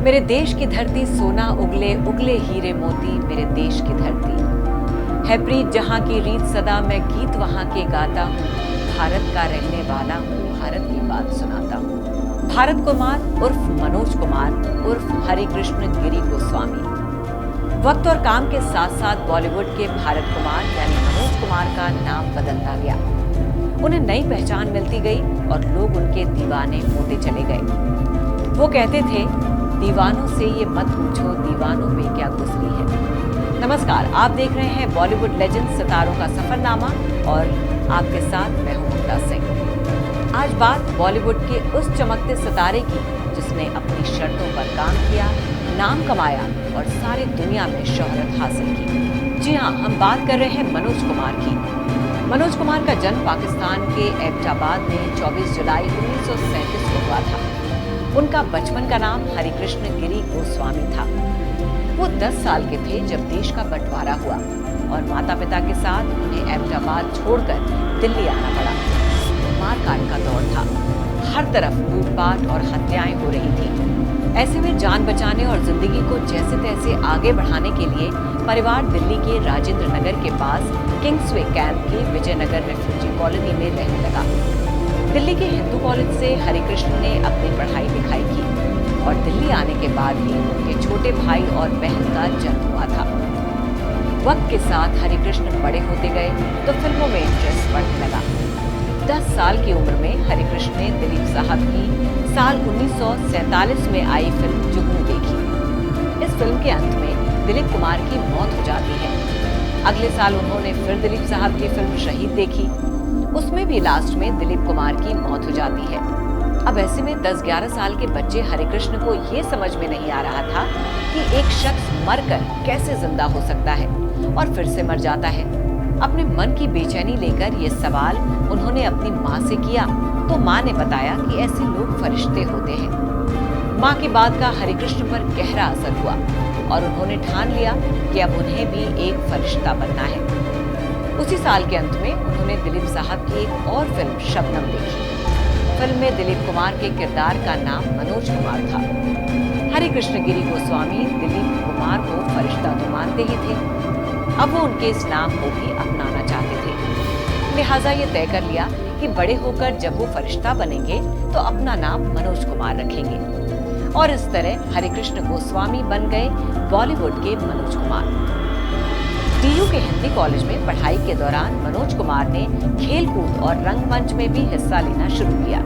मेरे देश की धरती सोना उगले उगले हीरे मोती, मेरे देश की धरती है प्रीत जहाँ की रीत सदा, मैं गीत वहाँ के गाता हूँ। भारत का रहने वाला हूँ, भारत की बात सुनाता हूँ। भारत कुमार उर्फ मनोज कुमार उर्फ हरिकृष्ण गिरी गोस्वामी। वक्त और काम के साथ साथ बॉलीवुड के भारत कुमार यानी मनोज कुमार का नाम बदलता गया। उन्हें नई पहचान मिलती गई और लोग उनके दीवाने होते चले गए। वो कहते थे, दीवानों से ये मत पूछो दीवानों में क्या गुजरी है। नमस्कार, आप देख रहे हैं बॉलीवुड लेजेंड सितारों का सफरनामा और आपके साथ मैं हूं मुक्ता सिंह। आज बात बॉलीवुड के उस चमकते सितारे की जिसने अपनी शर्तों पर काम किया, नाम कमाया और सारी दुनिया में शोहरत हासिल की। जी हाँ, हम बात कर रहे हैं मनोज कुमार की। मनोज कुमार का जन्म पाकिस्तान के एबटाबाद में 24 जुलाई 1937 को हुआ था। उनका बचपन का नाम हरिकृष्ण गिरी गोस्वामी था। वो 10 साल के थे जब देश का बंटवारा हुआ और माता पिता के साथ उन्हें एबटाबाद छोड़कर दिल्ली आना पड़ा। मारकाट का दौर था, हर तरफ लूटपाट और हत्याएं हो रही थी। ऐसे में जान बचाने और जिंदगी को जैसे तैसे आगे बढ़ाने के लिए परिवार दिल्ली के राजेंद्र नगर के पास किंग्सवे कैंप के विजयनगर रिफ्यूजी कॉलोनी में रहने लगा। दिल्ली के हिंदू कॉलेज से हरिकृष्ण ने अपनी पढ़ाई लिखाई की और दिल्ली आने के बाद ही उनके छोटे भाई और बहन का जन्म हुआ था। वक्त के साथ हरिकृष्ण बड़े होते गए तो फिल्मों में इंटरेस्ट बढ़ने लगा। 10 साल की उम्र में हरिकृष्ण ने दिलीप साहब की साल 1947 में आई फिल्म जुगनू देखी। इस फिल्म के अंत में दिलीप कुमार की मौत हो जाती है। अगले साल उन्होंने फिर दिलीप साहब की फिल्म शहीद देखी। उसमें भी लास्ट में दिलीप कुमार की मौत हो जाती है। अब ऐसे में 10-11 साल के बच्चे हरिकृष्ण को ये समझ में नहीं आ रहा था कि एक शख्स मरकर कैसे जिंदा हो सकता है और फिर से मर जाता है। अपने मन की बेचैनी लेकर ये सवाल उन्होंने अपनी माँ से किया तो माँ ने बताया कि ऐसे लोग फरिश्ते होते हैं। माँ की बात का हरिकृष्ण पर गहरा असर हुआ और उन्होंने ठान लिया कि अब उन्हें भी एक फरिश्ता बनना है। उसी साल के अंत में उन्होंने दिलीप साहब की एक और फिल्म शबनम देखी। फिल्म में दिलीप कुमार के किरदार का नाम मनोज कुमार था। हरिकृष्ण गिरी गोस्वामी दिलीप कुमार को फरिश्ता तो मानते ही थे, अब वो उनके इस नाम को भी अपनाना चाहते थे। लिहाजा ये तय कर लिया कि बड़े होकर जब वो फरिश्ता बनेंगे तो अपना नाम मनोज कुमार रखेंगे और इस तरह हरिकृष्ण गोस्वामी बन गए बॉलीवुड के मनोज कुमार। डीयू के हिंदी कॉलेज में पढ़ाई के दौरान मनोज कुमार ने खेलकूद और रंगमंच में भी हिस्सा लेना शुरू किया।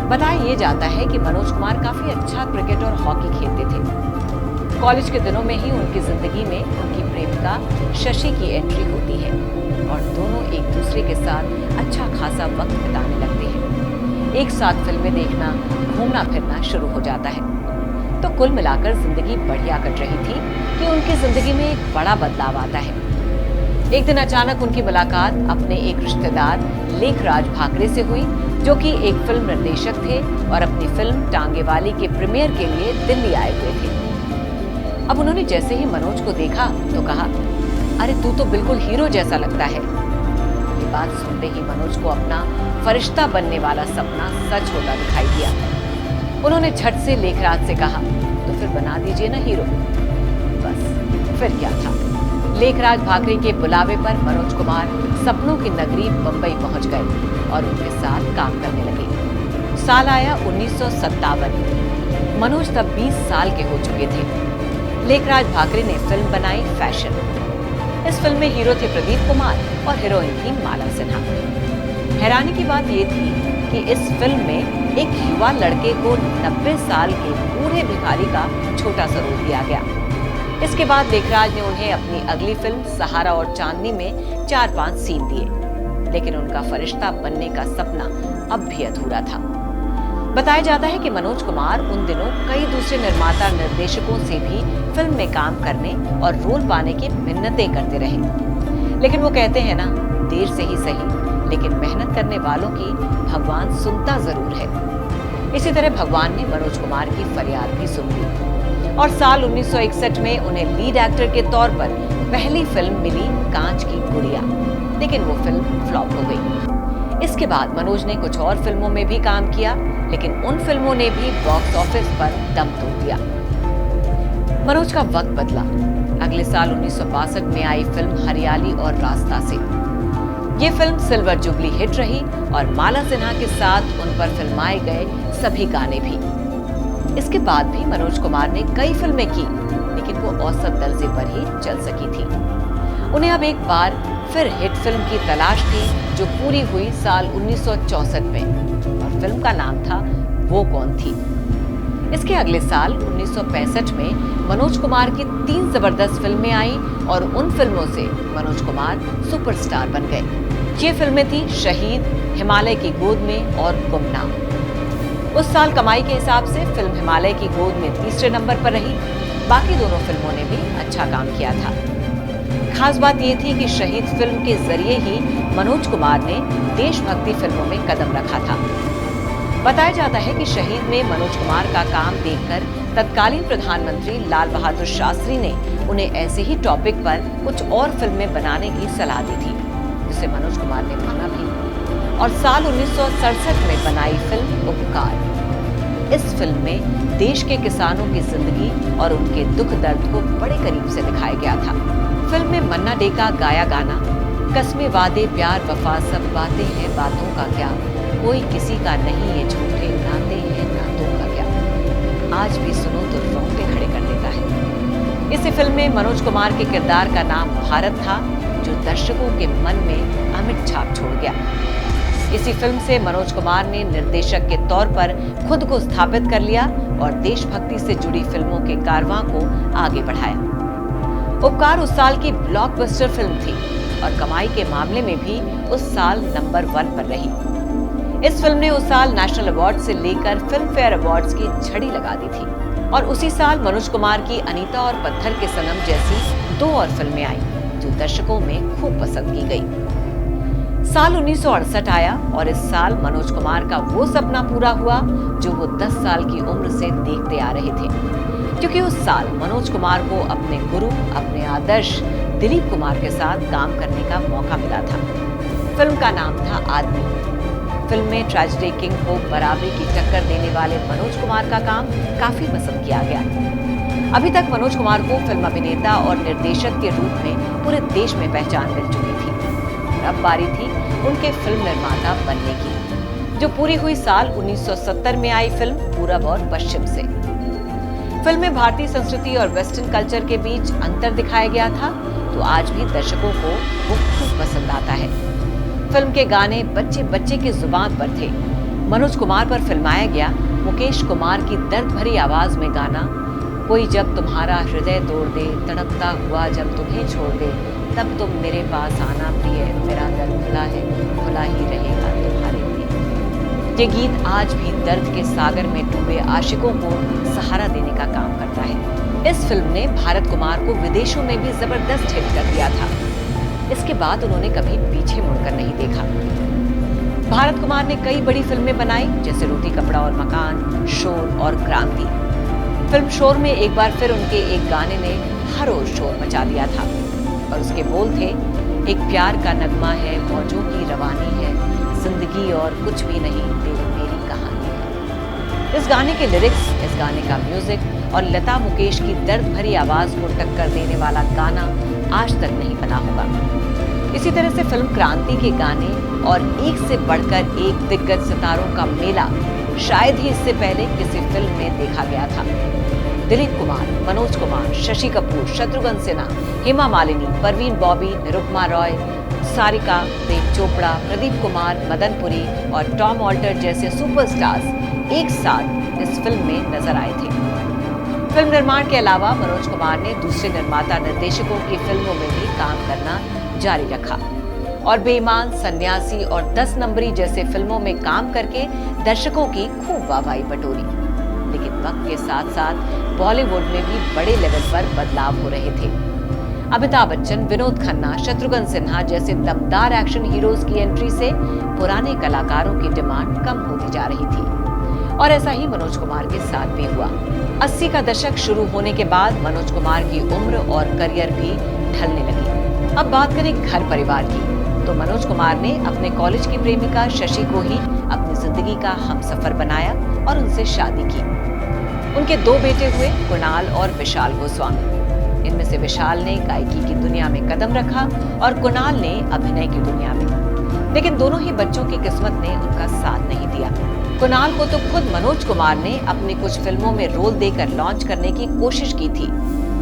बताया ये जाता है कि मनोज कुमार काफी अच्छा क्रिकेट और हॉकी खेलते थे। कॉलेज के दिनों में ही उनकी जिंदगी में उनकी प्रेमिका शशि की एंट्री होती है और दोनों एक दूसरे के साथ अच्छा खासा वक्त बिताने लगते हैं। एक साथ फिल्में देखना, घूमना फिरना शुरू हो जाता है। तो कुल मिलाकर जिंदगी बढ़िया कट रही थी कि उनकी जिंदगी में एक बड़ा बदलाव आता है। एक दिन अचानक उनकी मुलाकात अपने एक रिश्तेदार लेखराज भाकरे से हुई, जो कि एक फिल्म निर्देशक थे और अपनी फिल्म टांगेवाली के प्रीमियर के लिए दिल्ली आए हुए थे। अब उन्होंने जैसे ही मनोज को देखा तो कहा, अरे तू तो बिल्कुल हीरो जैसा लगता है। ये बात सुनते ही मनोज को अपना फरिश्ता बनने वाला सपना सच होता दिखाई दिया। उन्होंने झट से लेखराज से कहा, तो फिर बना दीजिए ना हीरो। बस फिर क्या था, लेखराज भाकरे के बुलावे पर मनोज कुमार सपनों की नगरी बंबई पहुंच गए और उनके साथ काम करने लगे। साल आया 1957। मनोज तब 20 साल के हो चुके थे। लेखराज भाकरे ने फिल्म बनाई फैशन। इस फिल्म में हीरो थे प्रदीप कुमार और हीरोइन थी माला सिन्हा। हैरानी की बात यह थी कि इस फिल्म में एक युवा लड़के को 90 साल के बूढ़े भिखारी का छोटा सा रोल दिया गया। इसके बाद लेखराज ने उन्हें अपनी अगली फिल्म सहारा और चांदनी में 4-5 सीन दिए, लेकिन उनका फरिश्ता बनने का सपना अब भी अधूरा था। बताया जाता है कि मनोज कुमार उन दिनों कई दूसरे निर्माता निर्देशकों से भी फिल्म में काम करने और रोल पाने की मिन्नतें करते रहे, लेकिन वो कहते हैं ना, देर से ही सही लेकिन मेहनत करने वालों की भगवान सुनता जरूर है। इसी तरह भगवान ने मनोज कुमार की फरियाद भी सुन ली और साल 1961 में उन्हें लीड एक्टर के तौर पर पहली फिल्म मिली कांच की गुड़िया, लेकिन वो फिल्म फ्लॉप हो गई। इसके बाद मनोज ने कुछ और फिल्मों में भी काम किया, लेकिन उन फिल्मों ने भी बॉक्स ऑफिस पर दम तोड़ दिया। मनोज का वक्त बदला। अगले साल 1962 में आई फिल्म हरियाली और रास्ता से। ये फिल्म सिल्वर जुबली हिट रही और माला सिन्हा के साथ उन पर फिल्माए गए सभी गाने भी। इसके बाद भी मनोज कुमार ने कई फिल्में की, लेकिन वो औसत दर्जे पर ही चल सकी थी। उन्हें अब एक बार फिर हिट फिल्म की तलाश थी, जो पूरी हुई साल 1964 में, और फिल्म का नाम था वो कौन थी। इसके अगले साल 1965 में मनोज कुमार की 3 जबरदस्त फिल्में आईं और उन फिल्मों से मनोज कुमार सुपरस्टार बन गए। ये फिल्में थी शहीद, हिमालय की गोद में और गुमनाम। उस साल कमाई के हिसाब से फिल्म हिमालय की गोद में तीसरे नंबर पर रही। बाकी दोनों फिल्मों ने भी अच्छा काम किया था। खास बात यह थी कि शहीद फिल्म के जरिए ही मनोज कुमार ने देशभक्ति फिल्मों में कदम रखा था। बताया जाता है कि शहीद में मनोज कुमार का काम देखकर तत्कालीन प्रधानमंत्री लाल बहादुर शास्त्री ने उन्हें ऐसे ही टॉपिक पर कुछ और फिल्में बनाने की सलाह दी थी, जिसे मनोज कुमार ने माना भी और साल 1967 में बनाई फिल्म उपकार। इस फिल्म में देश के किसानों की जिंदगी और उनके दुख दर्द को बड़े करीब से दिखाया गया था। फिल्म में मन्ना डे का गाया गाना कस्मे वादे प्यार वफा सब बातें हैं बातों का क्या, कोई किसी का नहीं ये झूठे नाते हैं नातों का क्या, आज भी सुनो तो रोंगटे खड़े कर देता है। इस फिल्म में मनोज कुमार के किरदार का नाम भारत था, जो दर्शकों के मन में अमिट छाप छोड़ गया। इसी फिल्म से मनोज कुमार ने निर्देशक के तौर पर खुद को स्थापित कर लिया और देशभक्ति से जुड़ी फिल्मों के कारवां को आगे बढ़ाया। उपकार उस साल की ब्लॉकबस्टर फिल्म थी और कमाई के मामले में भी उस साल नंबर 1 पर रही। इस फिल्म ने उस साल नेशनल अवार्ड से लेकर फिल्म फेयर अवार्ड्स की झड़ी लगा दी थी और उसी साल मनोज कुमार की अनीता और पत्थर के सनम जैसी 2 और फिल्में आई, जो दर्शकों में खूब पसंद की गई। साल 1968 आया और इस साल मनोज कुमार का वो सपना पूरा हुआ जो वो 10 साल की उम्र से देखते आ रहे थे, क्योंकि उस साल मनोज कुमार को अपने गुरु, अपने आदर्श दिलीप कुमार के साथ काम करने का मौका मिला था। फिल्म का नाम था आदमी। फिल्म में ट्रेजेडी किंग को बराबरी की टक्कर देने वाले मनोज कुमार का काम काफी पसंद किया गया। अभी तक मनोज कुमार को फिल्म अभिनेता और निर्देशक के रूप में पूरे देश में पहचान मिल चुकी थी और अब बारी थी उनके फिल्म निर्माता बनने की, जो पूरी हुई साल 1970 में आई फिल्म पूरब और पश्चिम से। फिल्म में भारतीय संस्कृति और वेस्टर्न कल्चर के बीच अंतर दिखाया गया था, तो आज भी दर्शकों को वो खूब पसंद आता है। फिल्म के गाने बच्चे बच्चे की जुबान पर थे। मनोज कुमार पर फिल्माया गया मुकेश कुमार की दर्द भरी आवाज में गाना कोई जब तुम्हारा हृदय तोड़ दे, तड़पता हुआ जब तुम्हें छोड़ दे, तब तुम मेरे पास आना प्रिय, मेरा दर खुला है, खुला ही रहेगा तुम्हारे लिए। ये गीत आज भी दर्द के सागर में डूबे आशिकों को सहारा देने का काम करता है। इस फिल्म ने भारत कुमार को विदेशों में भी जबरदस्त हिट कर दिया था। इसके बाद उन्होंने कभी पीछे मुड़कर नहीं देखा। भारत कुमार ने कई बड़ी फिल्में बनाई, जैसे रोटी कपड़ा और मकान, शोर और क्रांति। फिल्म शोर में एक बार फिर उनके एक गाने ने हर ओर शोर मचा दिया था और उसके बोल थे, एक प्यार का नगमा है, मौजों की रवानी है, जिंदगी और कुछ भी नहीं, तेरी मेरी कहानी है। इस गाने के लिरिक्स, इस गाने का म्यूजिक और लता मुकेश की दर्द भरी आवाज को टक्कर देने वाला गाना आज तक नहीं बना होगा। इसी तरह से फिल्म क्रांति के गाने और एक से बढ़कर एक दिग्गज सितारों का मेला शायद ही इससे पहले किसी फिल्म में देखा गया था। दिलीप कुमार, मनोज कुमार, शशि कपूर, शत्रुघ्न सिन्हा, हेमा मालिनी, परवीन बॉबी, निरुपमा रॉय, सारिका, प्रेम चोपड़ा, प्रदीप कुमार, मदन पुरी और टॉम ऑल्टर जैसे सुपरस्टार्स एक साथ इस फिल्म में नजर आए थे। फिल्म निर्माण के अलावा मनोज कुमार ने दूसरे निर्माता निर्देशकों की फिल्मों में भी काम करना जारी रखा और बेईमान, सन्यासी और 10 नंबरी जैसे फिल्मों में काम करके दर्शकों की खूब वाहवाही बटोरी। लेकिन वक्त के साथ साथ बॉलीवुड में भी बड़े लेवल पर बदलाव हो रहे थे। अमिताभ बच्चन, विनोद खन्ना, शत्रुघ्न सिन्हा जैसे दमदार एक्शन हीरोज की एंट्री से पुराने कलाकारों की डिमांड कम होती जा रही थी और ऐसा ही मनोज कुमार के साथ भी हुआ। 80 का दशक शुरू होने के बाद मनोज कुमार की उम्र और करियर भी ढलने लगी। अब बात करें घर परिवार की, तो मनोज कुमार ने अपने कॉलेज की प्रेमिका शशि को ही अपनी जिंदगी का हमसफर बनाया और उनसे शादी की। उनके 2 बेटे हुए, कुणाल और विशाल गोस्वामी। इनमें से विशाल ने गायकी की दुनिया में कदम रखा और कुणाल ने अभिनय की दुनिया में। लेकिन दोनों ही बच्चों की किस्मत ने उनका साथ नहीं दिया। कुणाल को तो खुद मनोज कुमार ने अपनी कुछ फिल्मों में रोल देकर लॉन्च करने की कोशिश की थी,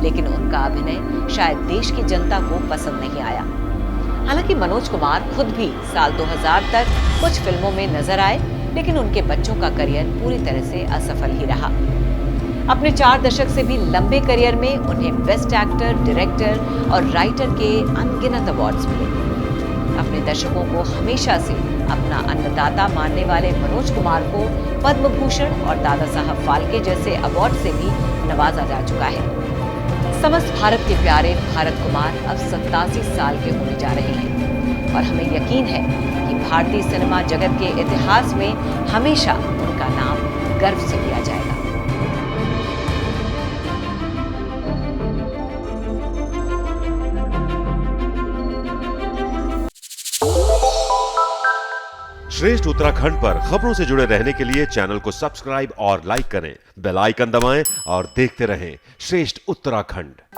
लेकिन उनका अभिनय शायद देश की जनता को पसंद नहीं आया। हालांकि मनोज कुमार खुद भी साल 2000 तक कुछ फिल्मों में नजर आए, लेकिन उनके बच्चों का करियर पूरी तरह से असफल ही रहा। अपने 4 दशक से भी लंबे करियर में उन्हें बेस्ट एक्टर, डायरेक्टर और राइटर के अनगिनत अवार्ड्स मिले। अपने दर्शकों को हमेशा से अपना अन्नदाता मानने वाले मनोज कुमार को पद्म भूषण और दादा साहब फाल्के जैसे अवार्ड से भी नवाजा जा चुका है। समस्त भारत के प्यारे भारत कुमार अब 87 साल के होने जा रहे हैं और हमें यकीन है कि भारतीय सिनेमा जगत के इतिहास में हमेशा उनका नाम गर्व से लिया जाएगा। श्रेष्ठ उत्तराखंड पर खबरों से जुड़े रहने के लिए चैनल को सब्सक्राइब और लाइक करें, बेल आइकन दबाएं और देखते रहें श्रेष्ठ उत्तराखंड।